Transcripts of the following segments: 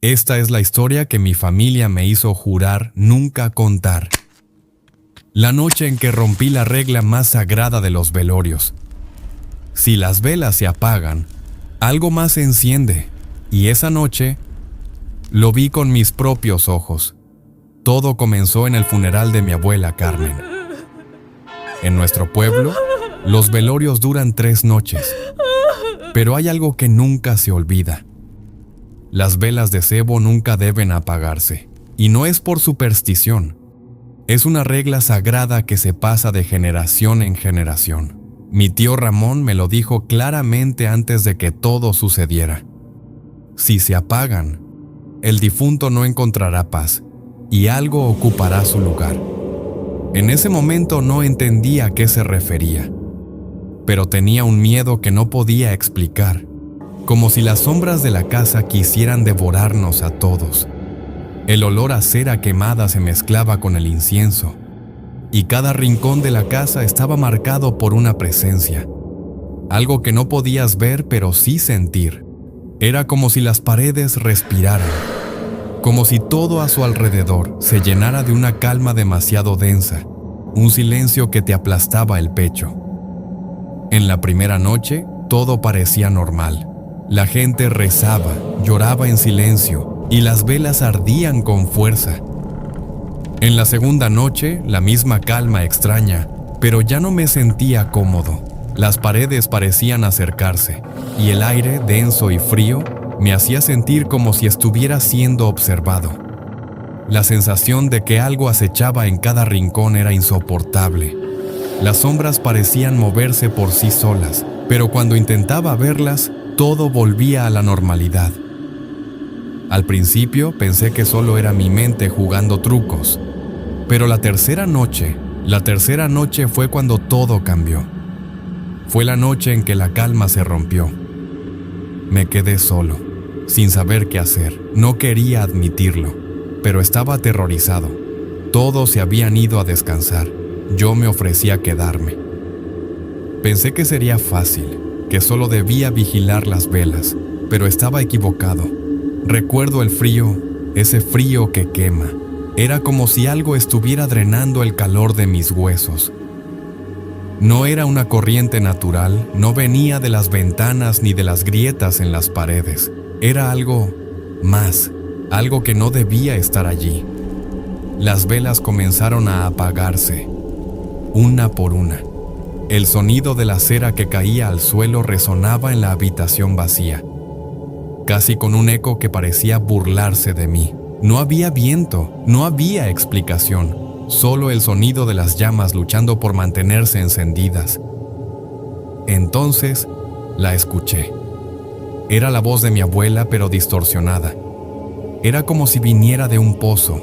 Esta es la historia que mi familia me hizo jurar nunca contar. La noche en que rompí la regla más sagrada de los velorios. Si las velas se apagan, algo más se enciende, y esa noche lo vi con mis propios ojos. Todo comenzó en el funeral de mi abuela Carmen. En nuestro pueblo, los velorios duran 3 noches, pero hay algo que nunca se olvida. Las velas de cebo nunca deben apagarse, y no es por superstición. Es una regla sagrada que se pasa de generación en generación. Mi tío Ramón me lo dijo claramente antes de que todo sucediera. Si se apagan, el difunto no encontrará paz, y algo ocupará su lugar. En ese momento no entendía a qué se refería, pero tenía un miedo que no podía explicar, como si las sombras de la casa quisieran devorarnos a todos. El olor a cera quemada se mezclaba con el incienso, y cada rincón de la casa estaba marcado por una presencia, algo que no podías ver pero sí sentir. Era como si las paredes respiraran, como si todo a su alrededor se llenara de una calma demasiado densa, un silencio que te aplastaba el pecho. En la primera noche, todo parecía normal. La gente rezaba, lloraba en silencio, y las velas ardían con fuerza. En la segunda noche, la misma calma extraña, pero ya no me sentía cómodo. Las paredes parecían acercarse, y el aire, denso y frío, me hacía sentir como si estuviera siendo observado. La sensación de que algo acechaba en cada rincón era insoportable. Las sombras parecían moverse por sí solas, pero cuando intentaba verlas, todo volvía a la normalidad. Al principio pensé que solo era mi mente jugando trucos, pero la tercera noche fue cuando todo cambió. Fue la noche en que la calma se rompió. Me quedé solo, sin saber qué hacer. No quería admitirlo, pero estaba aterrorizado. Todos se habían ido a descansar. Yo me ofrecí a quedarme. Pensé que sería fácil, que solo debía vigilar las velas, pero estaba equivocado. Recuerdo el frío, ese frío que quema. Era como si algo estuviera drenando el calor de mis huesos. No era una corriente natural, no venía de las ventanas ni de las grietas en las paredes. Era algo más, algo que no debía estar allí. Las velas comenzaron a apagarse, una por una. El sonido de la cera que caía al suelo resonaba en la habitación vacía, casi con un eco que parecía burlarse de mí. No había viento, no había explicación, solo el sonido de las llamas luchando por mantenerse encendidas. Entonces, la escuché. Era la voz de mi abuela, pero distorsionada. Era como si viniera de un pozo,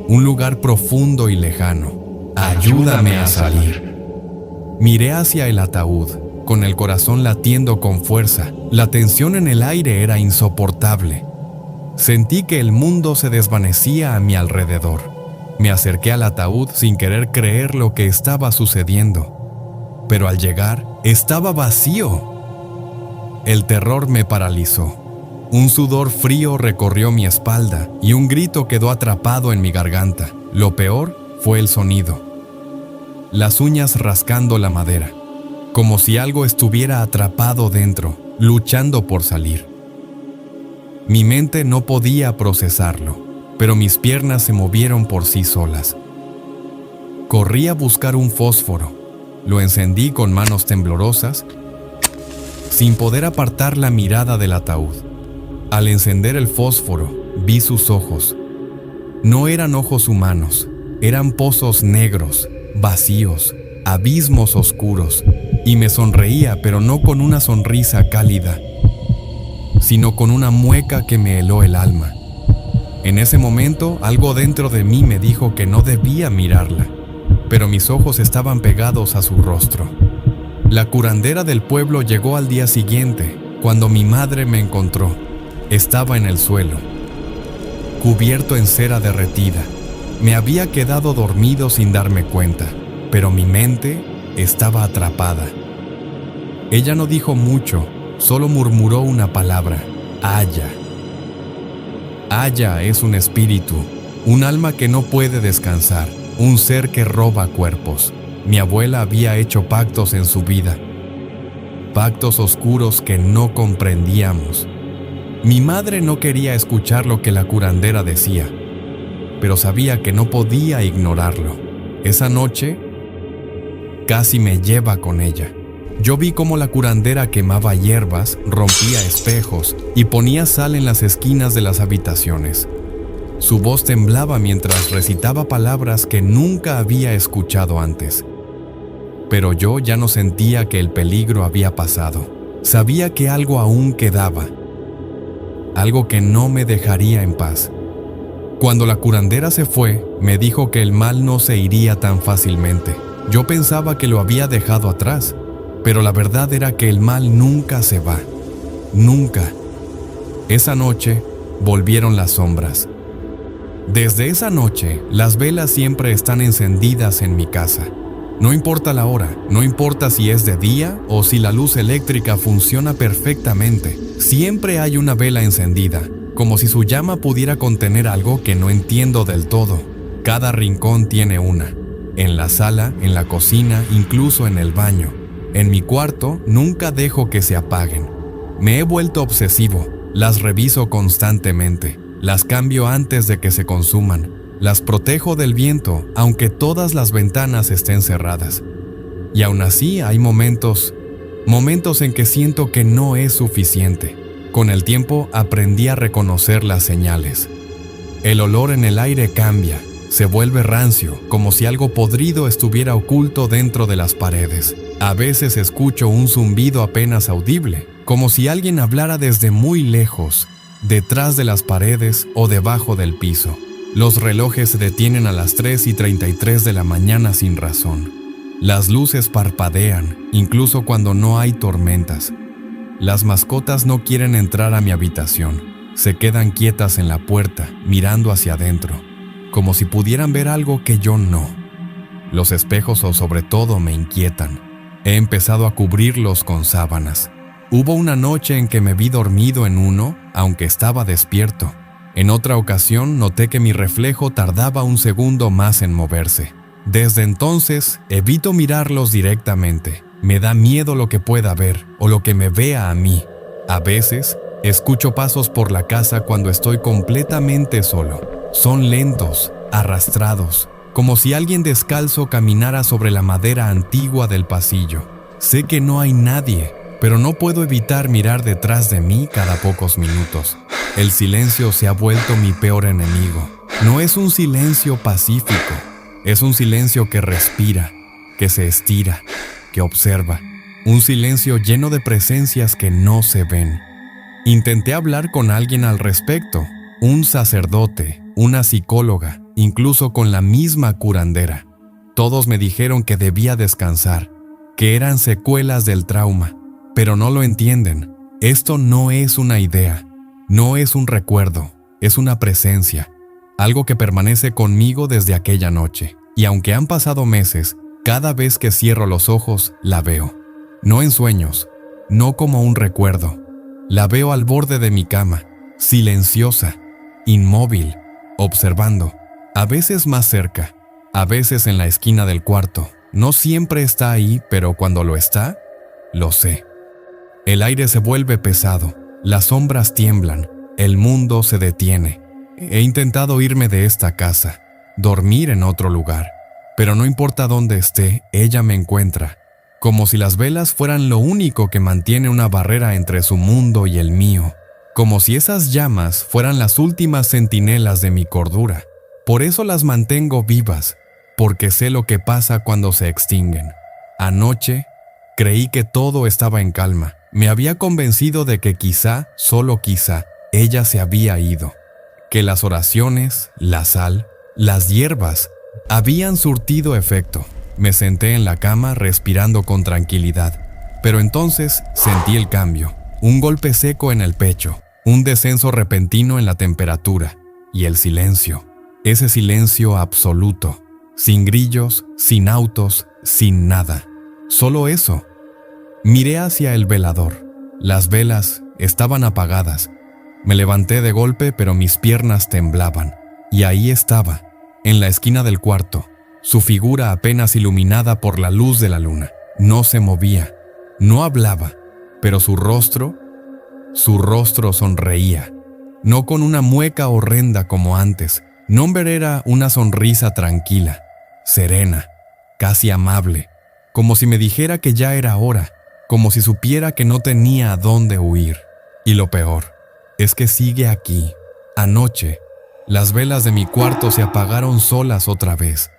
un lugar profundo y lejano. Ayúdame a salir. Miré hacia el ataúd, con el corazón latiendo con fuerza. La tensión en el aire era insoportable. Sentí que el mundo se desvanecía a mi alrededor. Me acerqué al ataúd sin querer creer lo que estaba sucediendo. Pero al llegar, estaba vacío. El terror me paralizó. Un sudor frío recorrió mi espalda y un grito quedó atrapado en mi garganta. Lo peor fue el sonido. Las uñas rascando la madera, como si algo estuviera atrapado dentro, luchando por salir. Mi mente no podía procesarlo, pero mis piernas se movieron por sí solas. Corrí a buscar un fósforo, lo encendí con manos temblorosas, sin poder apartar la mirada del ataúd. Al encender el fósforo, vi sus ojos. No eran ojos humanos, eran pozos negros, vacíos, abismos oscuros, y me sonreía, pero no con una sonrisa cálida, sino con una mueca que me heló el alma. En ese momento, algo dentro de mí me dijo que no debía mirarla, pero mis ojos estaban pegados a su rostro. La curandera del pueblo llegó al día siguiente, cuando mi madre me encontró. Estaba en el suelo, cubierto en cera derretida. Me había quedado dormido sin darme cuenta, pero mi mente estaba atrapada. Ella no dijo mucho, solo murmuró una palabra: Aya. Aya es un espíritu, un alma que no puede descansar, un ser que roba cuerpos. Mi abuela había hecho pactos en su vida, pactos oscuros que no comprendíamos. Mi madre no quería escuchar lo que la curandera decía, pero sabía que no podía ignorarlo. Esa noche, casi me lleva con ella. Yo vi cómo la curandera quemaba hierbas, rompía espejos y ponía sal en las esquinas de las habitaciones. Su voz temblaba mientras recitaba palabras que nunca había escuchado antes. Pero yo ya no sentía que el peligro había pasado. Sabía que algo aún quedaba, algo que no me dejaría en paz. Cuando la curandera se fue, me dijo que el mal no se iría tan fácilmente. Yo pensaba que lo había dejado atrás, pero la verdad era que el mal nunca se va. Nunca. Esa noche, volvieron las sombras. Desde esa noche, las velas siempre están encendidas en mi casa. No importa la hora, no importa si es de día o si la luz eléctrica funciona perfectamente, siempre hay una vela encendida, como si su llama pudiera contener algo que no entiendo del todo. Cada rincón tiene una. En la sala, en la cocina, incluso en el baño. En mi cuarto, nunca dejo que se apaguen. Me he vuelto obsesivo, las reviso constantemente, las cambio antes de que se consuman, las protejo del viento, aunque todas las ventanas estén cerradas. Y aún así hay momentos en que siento que no es suficiente. Con el tiempo aprendí a reconocer las señales. El olor en el aire cambia, se vuelve rancio, como si algo podrido estuviera oculto dentro de las paredes. A veces escucho un zumbido apenas audible, como si alguien hablara desde muy lejos, detrás de las paredes o debajo del piso. Los relojes se detienen a las 3:33 de la mañana sin razón. Las luces parpadean, incluso cuando no hay tormentas. Las mascotas no quieren entrar a mi habitación. Se quedan quietas en la puerta, mirando hacia adentro, como si pudieran ver algo que yo no. Los espejos o sobre todo me inquietan. He empezado a cubrirlos con sábanas. Hubo una noche en que me vi dormido en uno, aunque estaba despierto. En otra ocasión noté que mi reflejo tardaba un segundo más en moverse. Desde entonces, evito mirarlos directamente. Me da miedo lo que pueda ver o lo que me vea a mí. A veces, escucho pasos por la casa cuando estoy completamente solo. Son lentos, arrastrados, como si alguien descalzo caminara sobre la madera antigua del pasillo. Sé que no hay nadie, pero no puedo evitar mirar detrás de mí cada pocos minutos. El silencio se ha vuelto mi peor enemigo. No es un silencio pacífico, es un silencio que respira, que se estira, que observa. Un silencio lleno de presencias que no se ven. Intenté hablar con alguien al respecto, un sacerdote, una psicóloga, incluso con la misma curandera. Todos me dijeron que debía descansar, que eran secuelas del trauma, pero no lo entienden. Esto no es una idea, no es un recuerdo, es una presencia, algo que permanece conmigo desde aquella noche. Y aunque han pasado meses, cada vez que cierro los ojos, la veo. No en sueños, no como un recuerdo. La veo al borde de mi cama, silenciosa, inmóvil, observando. A veces más cerca, a veces en la esquina del cuarto. No siempre está ahí, pero cuando lo está, lo sé. El aire se vuelve pesado, las sombras tiemblan, el mundo se detiene. He intentado irme de esta casa, dormir en otro lugar, pero no importa dónde esté, ella me encuentra, como si las velas fueran lo único que mantiene una barrera entre su mundo y el mío, como si esas llamas fueran las últimas centinelas de mi cordura. Por eso las mantengo vivas, porque sé lo que pasa cuando se extinguen. Anoche, creí que todo estaba en calma. Me había convencido de que quizá, solo quizá, ella se había ido. Que las oraciones, la sal, las hierbas, habían surtido efecto. Me senté en la cama respirando con tranquilidad. Pero entonces sentí el cambio. Un golpe seco en el pecho, un descenso repentino en la temperatura y el silencio. Ese silencio absoluto, sin grillos, sin autos, sin nada. Solo eso. Miré hacia el velador. Las velas estaban apagadas, Me levanté de golpe, pero mis piernas temblaban. Y ahí estaba, en la esquina del cuarto, su figura apenas iluminada por la luz de la luna. No se movía, no hablaba, pero su rostro sonreía. No con una mueca horrenda como antes. Nombre era una sonrisa tranquila, serena, casi amable, como si me dijera que ya era hora, como si supiera que no tenía a dónde huir. Y lo peor es que sigue aquí. Anoche, las velas de mi cuarto se apagaron solas otra vez.